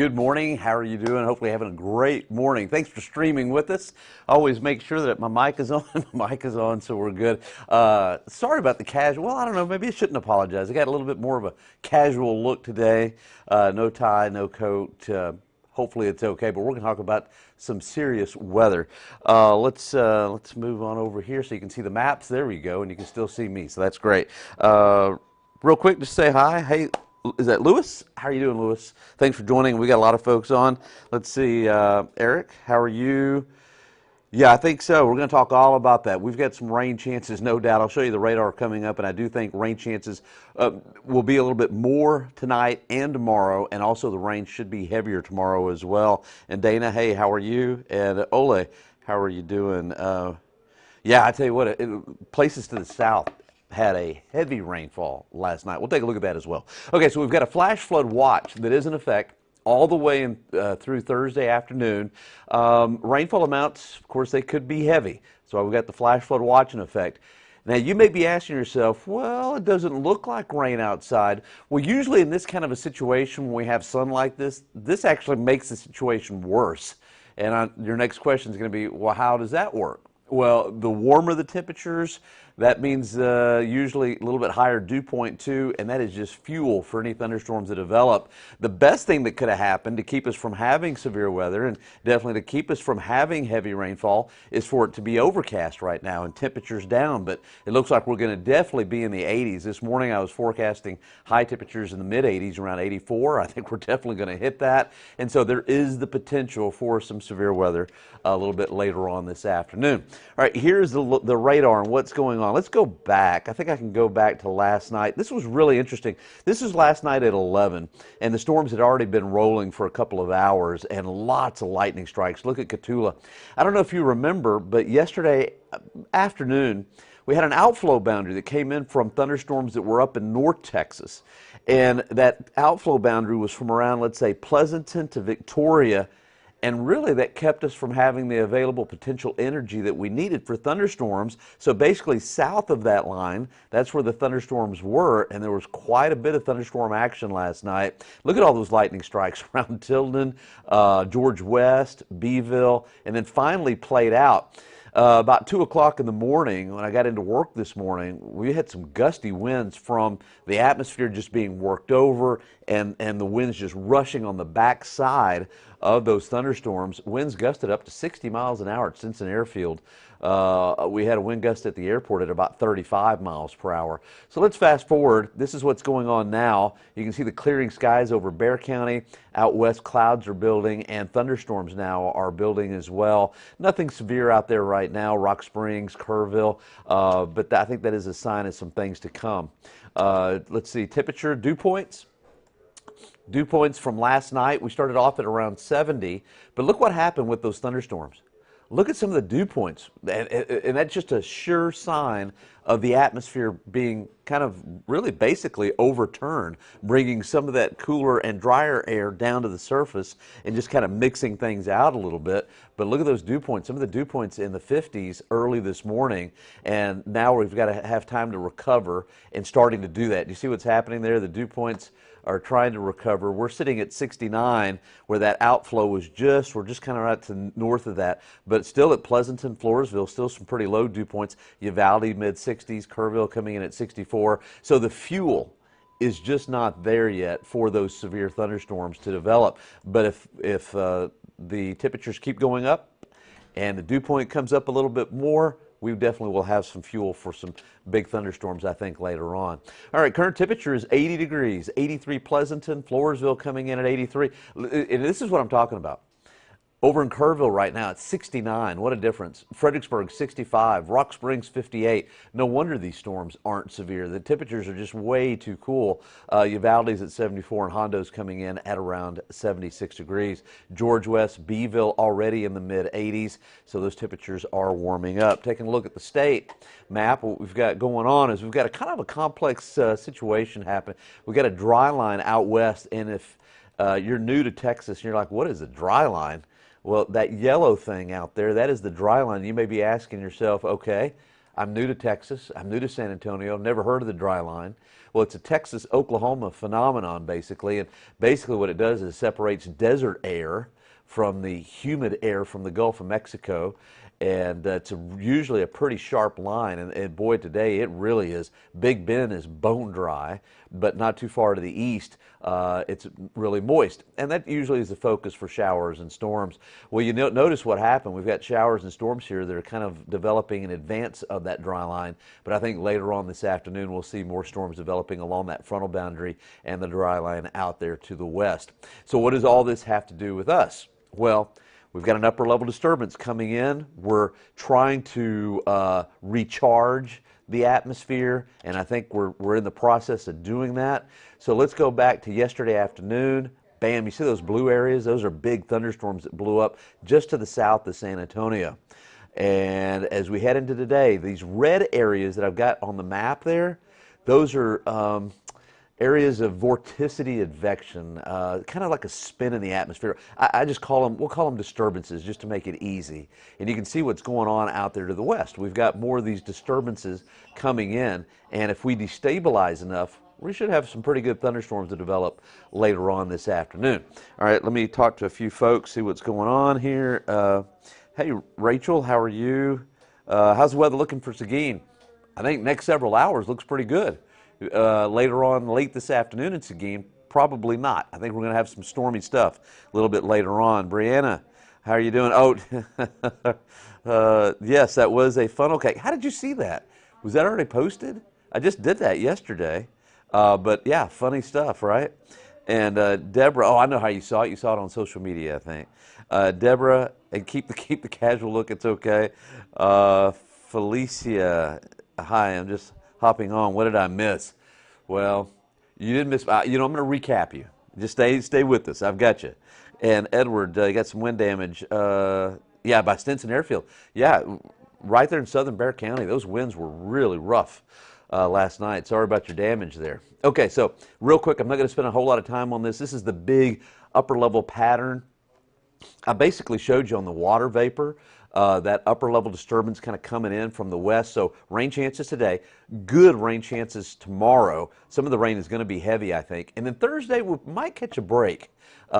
Good morning. How are you doing? Hopefully having a great morning. Thanks for streaming with us. Always make sure that my mic is on. My mic is on, so we're good. Sorry about the casual. Well, I don't know. Maybe I shouldn't apologize. I got a little bit more of a casual look today. No tie, no coat. Hopefully it's okay. But we're going to talk about some serious weather. Let's move on over here so you can see the maps. There we go, and you can still see me. So that's great. Real quick, just say hi. Hey. Is that Lewis? How are you doing, Lewis? Thanks for joining. We got a lot of folks on. Let's see, Eric, how are you? Yeah, I think so. We're going to talk all about that. We've got some rain chances, no doubt. I'll show you the radar coming up, and I do think rain chances will be a little bit more tonight and tomorrow, and also the rain should be heavier tomorrow as well. And Dana, hey, how are you? And Ole, how are you doing? Yeah, I tell you what, places to the south had a heavy rainfall last night. We'll take a look at that as well. Okay, so we've got a flash flood watch that is in effect all the way through Thursday afternoon. Rainfall amounts, of course, they could be heavy. So we've got the flash flood watch in effect. Now, you may be asking yourself, well, it doesn't look like rain outside. Well, usually in this kind of a situation when we have sun like this actually makes the situation worse. And your next question is going to be, well, how does that work? Well, the warmer the temperatures, that means usually a little bit higher dew point too, and that is just fuel for any thunderstorms that develop. The best thing that could have happened to keep us from having severe weather and definitely to keep us from having heavy rainfall is for it to be overcast right now and temperatures down, but it looks like we're going to definitely be in the 80s. This morning I was forecasting high temperatures in the mid 80s, around 84. I think we're definitely going to hit that, and so there is the potential for some severe weather a little bit later on this afternoon. All right, here's the radar and what's going on. Let's go back. I think I can go back to last night. This was really interesting. This was last night at 11, and the storms had already been rolling for a couple of hours and lots of lightning strikes. Look at Catula. I don't know if you remember, but yesterday afternoon, we had an outflow boundary that came in from thunderstorms that were up in North Texas. And that outflow boundary was from around, let's say, Pleasanton to Victoria. And really that kept us from having the available potential energy that we needed for thunderstorms. So basically south of that line, that's where the thunderstorms were, and there was quite a bit of thunderstorm action last night. Look at all those lightning strikes around Tilden, George West, Beeville, and then finally played out. About 2 o'clock in the morning, when I got into work this morning, we had some gusty winds from the atmosphere just being worked over and the winds just rushing on the backside of those thunderstorms. Winds gusted up to 60 miles an hour at Stinson Airfield. We had a wind gust at the airport at about 35 miles per hour. So let's fast forward. This is what's going on now. You can see the clearing skies over Bexar County. Out west, clouds are building, and thunderstorms now are building as well. Nothing severe out there right now, Rock Springs, Kerrville, but I think that is a sign of some things to come. Let's see, temperature, dew points. Dew points from last night, we started off at around 70, but look what happened with those thunderstorms. Look at some of the dew points, and that's just a sure sign of the atmosphere being kind of really basically overturned, bringing some of that cooler and drier air down to the surface and just kind of mixing things out a little bit. But look at those dew points, some of the dew points in the 50s early this morning, and now we've got to have time to recover and starting to do that. Do you see what's happening there? The dew points are trying to recover. We're sitting at 69 where that outflow was we're just kind of right to the north of that, but still at Pleasanton, Floresville, still some pretty low dew points. Uvalde mid-60s, Kerrville coming in at 64. So the fuel is just not there yet for those severe thunderstorms to develop. But if the temperatures keep going up and the dew point comes up a little bit more, we definitely will have some fuel for some big thunderstorms, I think, later on. All right, current temperature is 80 degrees, 83 Pleasanton, Floresville coming in at 83. And this is what I'm talking about. Over in Kerrville right now, it's 69. What a difference. Fredericksburg, 65. Rock Springs, 58. No wonder these storms aren't severe. The temperatures are just way too cool. Uvalde's at 74, and Hondo's coming in at around 76 degrees. George West, Beeville already in the mid-80s, so those temperatures are warming up. Taking a look at the state map, what we've got going on is we've got a kind of a complex situation happening. We've got a dry line out west, and if you're new to Texas and you're like, what is a dry line? Well, that yellow thing out there, that is the dry line. You may be asking yourself, okay, I'm new to Texas. I'm new to San Antonio. Never heard of the dry line. Well, it's a Texas-Oklahoma phenomenon, basically. And basically what it does is it separates desert air from the humid air from the Gulf of Mexico. And it's usually a pretty sharp line. And boy, today it really is. Big Bend is bone dry, but not too far to the east, it's really moist. And that usually is the focus for showers and storms. Well, you notice what happened. We've got showers and storms here that are kind of developing in advance of that dry line. But I think later on this afternoon, we'll see more storms developing along that frontal boundary and the dry line out there to the west. So what does all this have to do with us? Well, we've got an upper level disturbance coming in. We're trying to recharge the atmosphere, and I think we're in the process of doing that. So let's go back to yesterday afternoon. Bam, you see those blue areas? Those are big thunderstorms that blew up just to the south of San Antonio. And as we head into today, these red areas that I've got on the map there, those are areas of vorticity advection, kind of like a spin in the atmosphere. I just call them, we'll call them disturbances just to make it easy. And you can see what's going on out there to the west. We've got more of these disturbances coming in, and if we destabilize enough, we should have some pretty good thunderstorms to develop later on this afternoon. All right, let me talk to a few folks, see what's going on here. Hey, Rachel, how are you? How's the weather looking for Seguin? I think next several hours looks pretty good. Later on, late this afternoon in Seguin, probably not. I think we're going to have some stormy stuff a little bit later on. Brianna, how are you doing? Oh, yes, that was a funnel cake. How did you see that? Was that already posted? I just did that yesterday. But yeah, funny stuff, right? And Deborah, oh, I know how you saw it. You saw it on social media, I think. Deborah, and keep the casual look. It's okay. Felicia, hi. I'm just hopping on. What did I miss? Well, you didn't miss. I'm going to recap you. Just stay with us. I've got you. And Edward, you got some wind damage. Yeah, by Stinson Airfield. Yeah, right there in southern Bexar County. Those winds were really rough last night. Sorry about your damage there. Okay, so real quick, I'm not going to spend a whole lot of time on this. This is the big upper level pattern. I basically showed you on the water vapor that upper level disturbance kind of coming in from the west. So rain chances today, good rain chances tomorrow. Some of the rain is going to be heavy, I think. And then Thursday, we might catch a break. We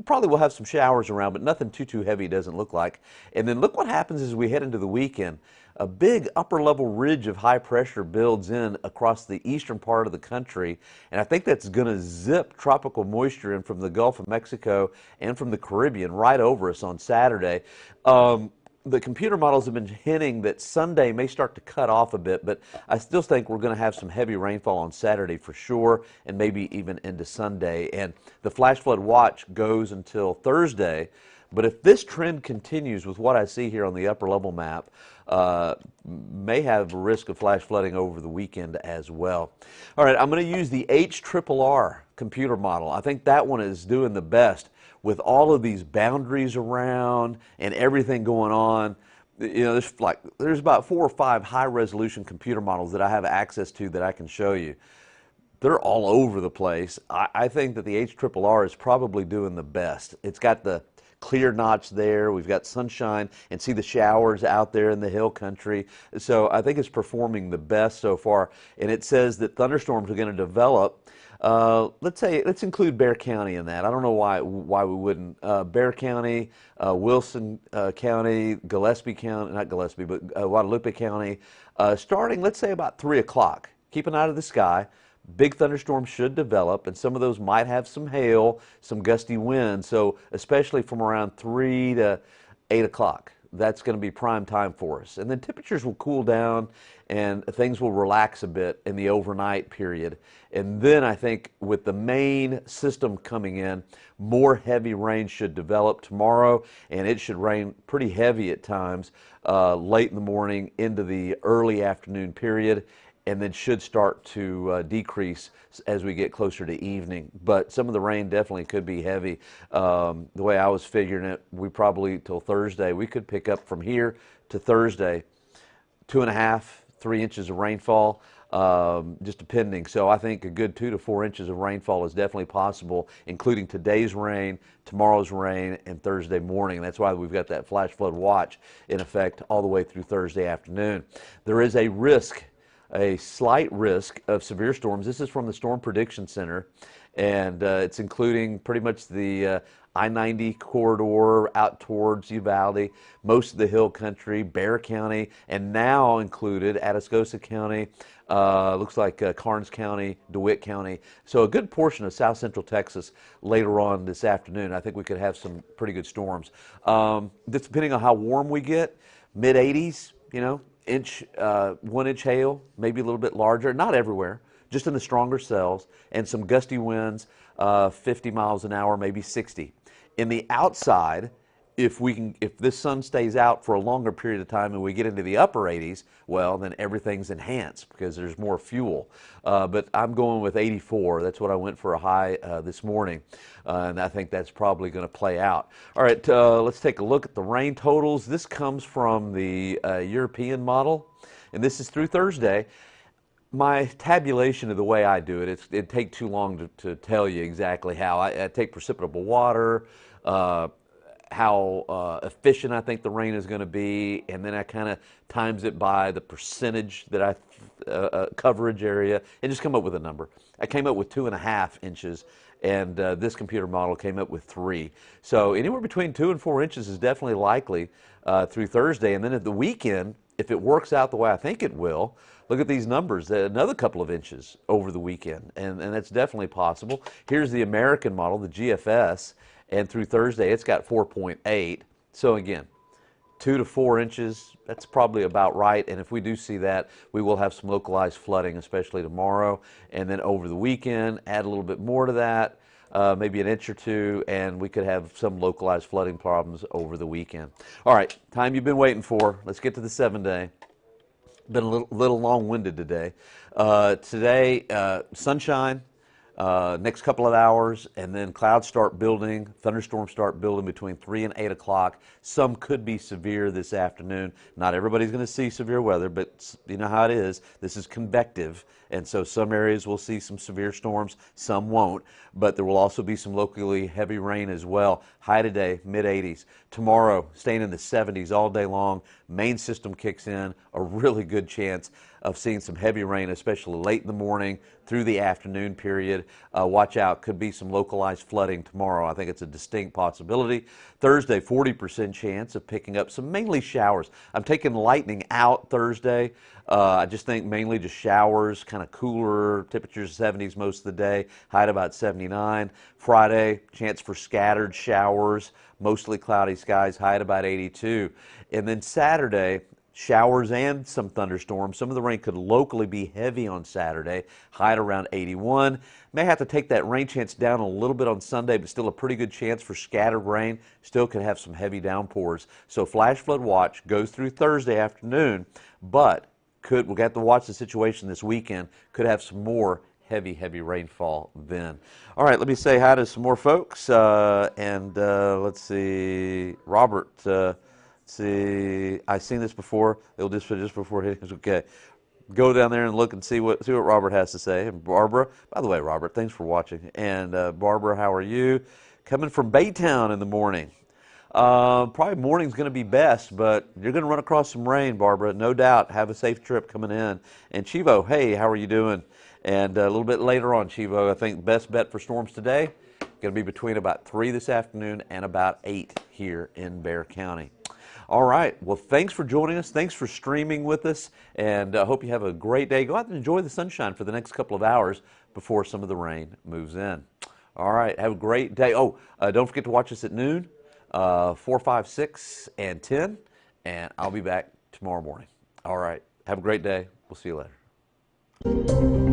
probably will have some showers around, but nothing too heavy, doesn't look like. And then look what happens as we head into the weekend. A big upper level ridge of high pressure builds in across the eastern part of the country, and I think that's going to zip tropical moisture in from the Gulf of Mexico and from the Caribbean right over us on Saturday. The computer models have been hinting that Sunday may start to cut off a bit, but I still think we're going to have some heavy rainfall on Saturday for sure, and maybe even into Sunday. And the flash flood watch goes until Thursday. But if this trend continues with what I see here on the upper level map, may have a risk of flash flooding over the weekend as well. All right, I'm going to use the HRRR computer model. I think that one is doing the best with all of these boundaries around and everything going on. You know, there's about 4 or 5 high resolution computer models that I have access to that I can show you. They're all over the place. I think that the HRRR is probably doing the best. It's got the clear notch there. We've got sunshine and see the showers out there in the hill country. So I think it's performing the best so far. And it says that thunderstorms are going to develop. Let's include Bexar County in that. I don't know why we wouldn't. Bexar County, Wilson County, Gillespie County, not Gillespie, but Guadalupe County, starting, let's say, about 3 o'clock. Keep an eye to the sky. Big thunderstorms should develop, and some of those might have some hail, some gusty winds, so especially from around 3 to 8 o'clock. That's going to be prime time for us. And then temperatures will cool down, and things will relax a bit in the overnight period. And then I think with the main system coming in, more heavy rain should develop tomorrow, and it should rain pretty heavy at times late in the morning into the early afternoon period, and then should start to decrease as we get closer to evening. But some of the rain definitely could be heavy. The way I was figuring it, we probably till Thursday, we could pick up from here to Thursday 2.5, 3 inches of rainfall. just depending. So I think a good 2 to 4 inches of rainfall is definitely possible, including today's rain, tomorrow's rain, and Thursday morning. That's why we've got that flash flood watch in effect all the way through Thursday afternoon. There is a risk, a slight risk of severe storms. This is from the Storm Prediction Center, and it's including pretty much the I-90 corridor out towards Uvalde, most of the hill country, Bexar County, and now included Atascosa County, looks like Karnes County, DeWitt County. So a good portion of south central Texas later on this afternoon. I think we could have some pretty good storms. Just depending on how warm we get, mid-80s, you know, 1 inch hail, maybe a little bit larger, not everywhere, just in the stronger cells, and some gusty winds, 50 miles an hour, maybe 60. In the outside, if this sun stays out for a longer period of time and we get into the upper 80s, well, then everything's enhanced because there's more fuel. But I'm going with 84. That's what I went for a high this morning, and I think that's probably going to play out. All right, let's take a look at the rain totals. This comes from the European model, and this is through Thursday. My tabulation of the way I do it, it'd take too long to tell you exactly how. I take precipitable water, how efficient I think the rain is going to be, and then I kind of times it by the percentage that coverage area, and just come up with a number. I came up with 2.5 inches, and this computer model came up with 3. So anywhere between 2 and 4 inches is definitely likely through Thursday, and then at the weekend, if it works out the way I think it will, look at these numbers, another couple of inches over the weekend, and that's definitely possible. Here's the American model, the GFS, and through Thursday it's got 4.8. So again, 2 to 4 inches, that's probably about right, and if we do see that, we will have some localized flooding, especially tomorrow, and then over the weekend, add a little bit more to that, maybe an inch or two, and we could have some localized flooding problems over the weekend. All right, time you've been waiting for. Let's get to the 7-day. Been a little long-winded today. Today, sunshine, next couple of hours, and then clouds start building, thunderstorms start building between 3 and 8 o'clock. Some could be severe this afternoon. Not everybody's going to see severe weather, but you know how it is. This is convective, and so some areas will see some severe storms, some won't, but there will also be some locally heavy rain as well. High today, mid-80s. Tomorrow, staying in the 70s all day long. Main system kicks in, a really good chance of seeing some heavy rain, especially late in the morning through the afternoon period. Watch out, could be some localized flooding tomorrow. I think it's a distinct possibility. Thursday, 40% chance of picking up some mainly showers. I'm taking lightning out Thursday. I just think mainly just showers, kind of cooler, temperatures 70s most of the day, high at about 79. Friday, chance for scattered showers, mostly cloudy skies, high at about 82. And then Saturday, showers and some thunderstorms. Some of the rain could locally be heavy on Saturday, high at around 81. May have to take that rain chance down a little bit on Sunday, but still a pretty good chance for scattered rain. Still could have some heavy downpours. So flash flood watch goes through Thursday afternoon, but we'll have to watch the situation this weekend. Could have some more heavy rainfall then. All right, let me say hi to some more folks. Let's see, Robert. See, I've seen this before. It'll just before it hits. Okay, go down there and look and see what Robert has to say. And Barbara, by the way, Robert, thanks for watching. And Barbara, how are you? Coming from Baytown in the morning. Probably morning's going to be best, but you're going to run across some rain, Barbara, no doubt. Have a safe trip coming in. And Chivo, hey, how are you doing? And a little bit later on, Chivo, I think best bet for storms today going to be between about 3 this afternoon and about 8 here in Bexar County. All right. Well, thanks for joining us. Thanks for streaming with us. And I hope you have a great day. Go out and enjoy the sunshine for the next couple of hours before some of the rain moves in. All right. Have a great day. Oh, don't forget to watch us at noon, 4, 5, 6, and 10. And I'll be back tomorrow morning. All right. Have a great day. We'll see you later.